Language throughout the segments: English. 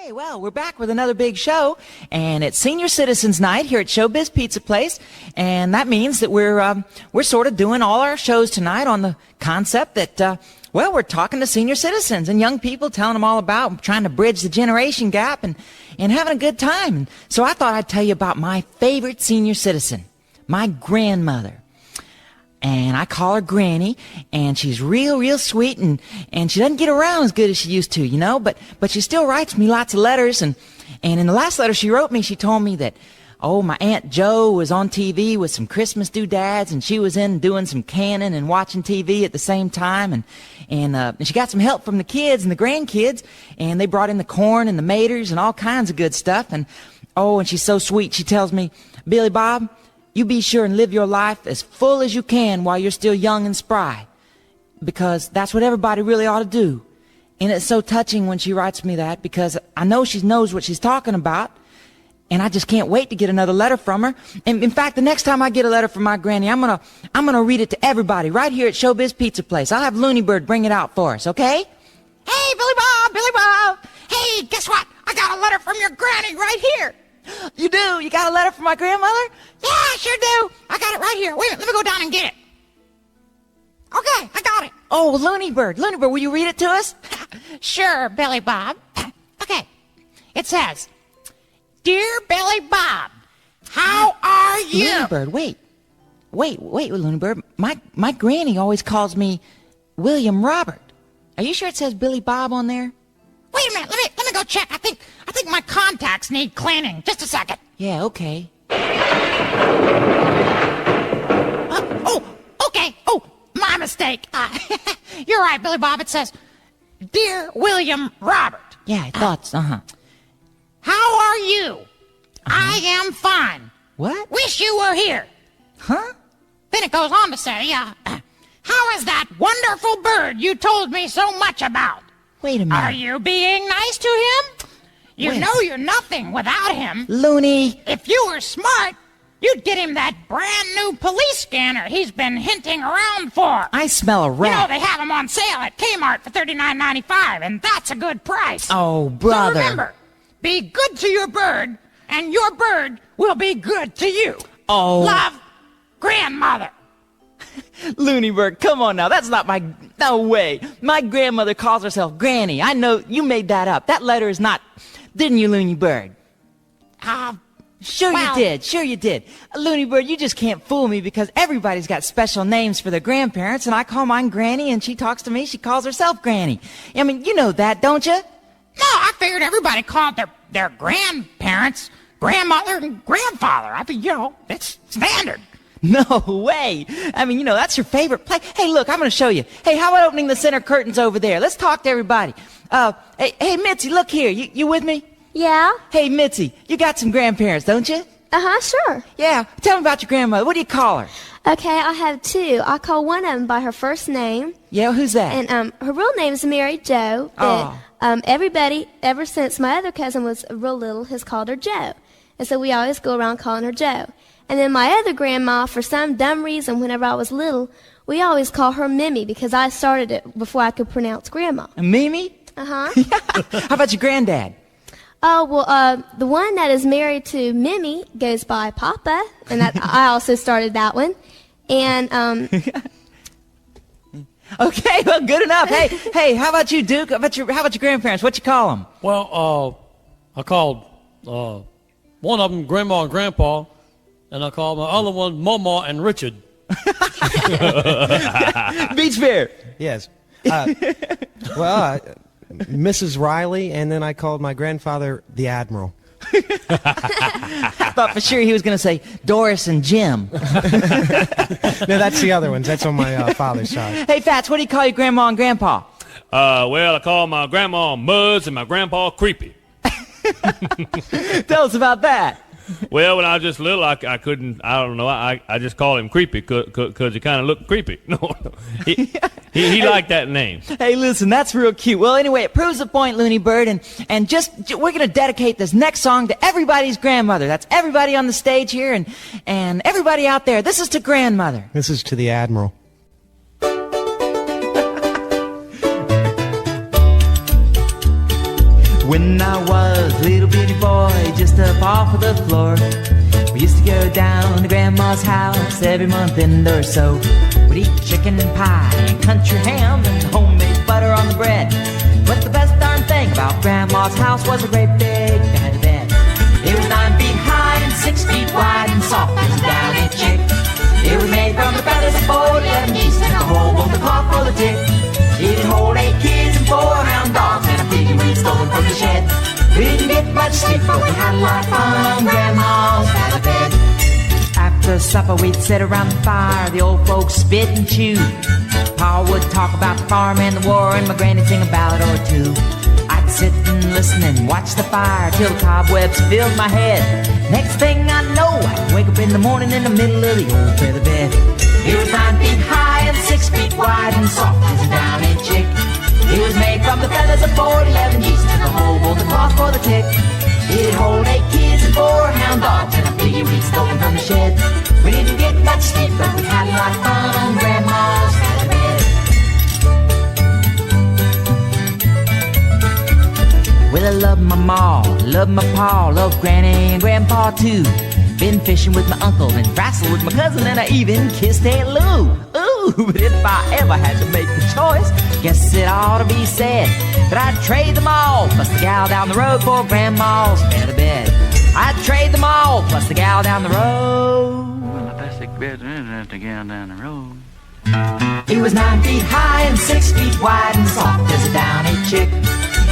Hey, well, we're back with another big show, and it's Senior Citizens Night here at Showbiz Pizza Place, and that means that we're sort of doing all our shows tonight on the concept that, we're talking to senior citizens and young people, telling them all about trying to bridge the generation gap and having a good time. And so I thought I'd tell you about my favorite senior citizen, my grandmother. And I call her Granny, and she's real sweet, and she doesn't get around as good as she used to, you know, but she still writes me lots of letters, and in the last letter she wrote me, she told me that, my Aunt Jo was on TV with some Christmas doodads, and she was in doing some canning and watching TV at the same time, and she got some help from the kids and the grandkids, and they brought in the corn and the maters and all kinds of good stuff, and she's so sweet. She tells me, Billy Bob, you be sure and live your life as full as you can while you're still young and spry, because that's what everybody really ought to do. And it's so touching when she writes me that, because I know she knows what she's talking about, and I just can't wait to get another letter from her. And in fact, the next time I get a letter from my granny, I'm gonna read it to everybody right here at Showbiz Pizza Place. I'll have Looney Bird bring it out for us, okay? Hey, Billy Bob! Hey, guess what? I got a letter from your granny right here. You do? You got a letter from my grandmother? Yeah, I sure do. I got it right here. Wait a minute, let me go down and get it. Okay, I got it. Oh, Looney Bird, will you read it to us? Sure, Billy Bob. Okay, it says, Dear Billy Bob, how are you? Looney Bird, wait, Looney Bird. My granny always calls me William Robert. Are you sure it says Billy Bob on there? Wait a minute, let me go check. I think my contacts need cleaning. Just a second. Yeah, okay. Okay. Oh, my mistake. You're right, Billy Bob. It says, Dear William Robert. Yeah, I thought, How are you? I am fine. What? Wish you were here. Huh? Then it goes on to say, how is that wonderful bird you told me so much about? Wait a minute. Are you being nice to him? You know you're nothing without him. Looney. If you were smart, you'd get him that brand new police scanner he's been hinting around for. I smell a rat. You know, they have them on sale at Kmart for $39.95, and that's a good price. Oh, brother. So remember, be good to your bird, and your bird will be good to you. Oh. Love, Grandmother. Looney Bird, come on now. That's not no way. My grandmother calls herself Granny. I know you made that up. That letter is not, didn't you, Looney Bird? Sure you did. Looney Bird, you just can't fool me, because everybody's got special names for their grandparents, and I call mine Granny, and she talks to me, she calls herself Granny. I mean, you know that, don't you? No, I figured everybody called their grandparents grandmother and grandfather. I mean, it's standard. No way. I mean, that's your favorite place. Hey, look, I'm going to show you. Hey, how about opening the center curtains over there? Let's talk to everybody. Hey, Mitzi, look here. You with me? Yeah? Hey, Mitzi, you got some grandparents, don't you? Uh-huh, sure. Yeah. Tell me about your grandmother. What do you call her? Okay, I have two. I call one of them by her first name. Yeah, who's that? And her real name is Mary Jo. But everybody, ever since my other cousin was real little, has called her Jo. And so we always go around calling her Jo. And then my other grandma, for some dumb reason, whenever I was little, we always call her Mimi, because I started it before I could pronounce grandma. Mimi? Uh-huh. How about your granddad? Oh, well, the one that is married to Mimi goes by Papa, and I also started that one. And, Okay, well, good enough. Hey, how about you, Duke? How about your grandparents? What you call them? Well, I called one of them Grandma and Grandpa, and I called my other one Mama and Richard. Beach Bear. Yes. Mrs. Riley, and then I called my grandfather the Admiral. I thought for sure he was going to say Doris and Jim. No, that's the other ones. That's on my father's side. Hey, Fats, what do you call your grandma and grandpa? Well, I call my grandma Muzz and my grandpa Creepy. Tell us about that. Well, when I was just little, I couldn't, I don't know, I just called him Creepy because he kind of looked creepy. No, he liked that name. Hey, listen, that's real cute. Well, anyway, it proves the point, Looney Bird, and we're going to dedicate this next song to everybody's grandmother. That's everybody on the stage here and everybody out there. This is to grandmother. This is to the Admiral. When I was a little bitty boy, just up off of the floor, we used to go down to Grandma's house every month end or so. We'd eat chicken pie and country ham and homemade butter on the bread. But the best darn thing about Grandma's house was a great big bed. It was 9 feet high and 6 feet wide and soft as a downy chick. It was made from the feathers of 411 geese and a whole bunch of cloth for the tick. It'd hold 8 kids and 4 hound dogs and a piggy we'd stolen from the shed. We didn't get much sleep, but we had a lot of fun on Grandma's feather bed. After supper, we'd sit around the fire, the old folks spit and chew. Pa would talk about the farm and the war, and my granny'd sing a ballad or two. I'd sit and listen and watch the fire till the cobwebs filled my head. Next thing I know, I'd wake up in the morning in the middle of the old feather bed. It was 9 feet high and 6 feet wide and soft as a downy chick. It was made from the feathers of 411 geese and the whole bolt of cloth for the tick. It'd hold 8 kids and 4 hound dogs and a piggy we'd stolen from the shed. We didn't get much sleep, but we had a lot of fun on Grandma's feather bed. Well, I love my ma, love my pa, love Granny and Grandpa too. Been fishing with my uncle and wrestled with my cousin, and I even kissed Aunt Lou. Ooh, but if I ever had to make the choice, guess it ought to be said that I'd trade them all, plus the gal down the road for Grandma's feather bed. I'd trade them all, plus the gal down the road. Well, the best bed is the gal down the road. It was 9 feet high and 6 feet wide and soft as a downy chick.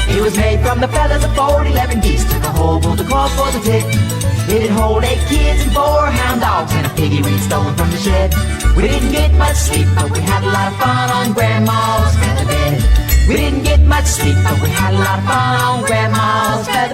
It was made from the feathers of 411 geese, took a whole bolt of cloth for the tick. It'd hold 8 kids and 4 hound dogs and a piggy we'd stolen from the shed. We didn't get much sleep, but we had a lot of fun on Grandma's feather bed. We didn't get much sleep, but we had a lot of fun on Grandma's feather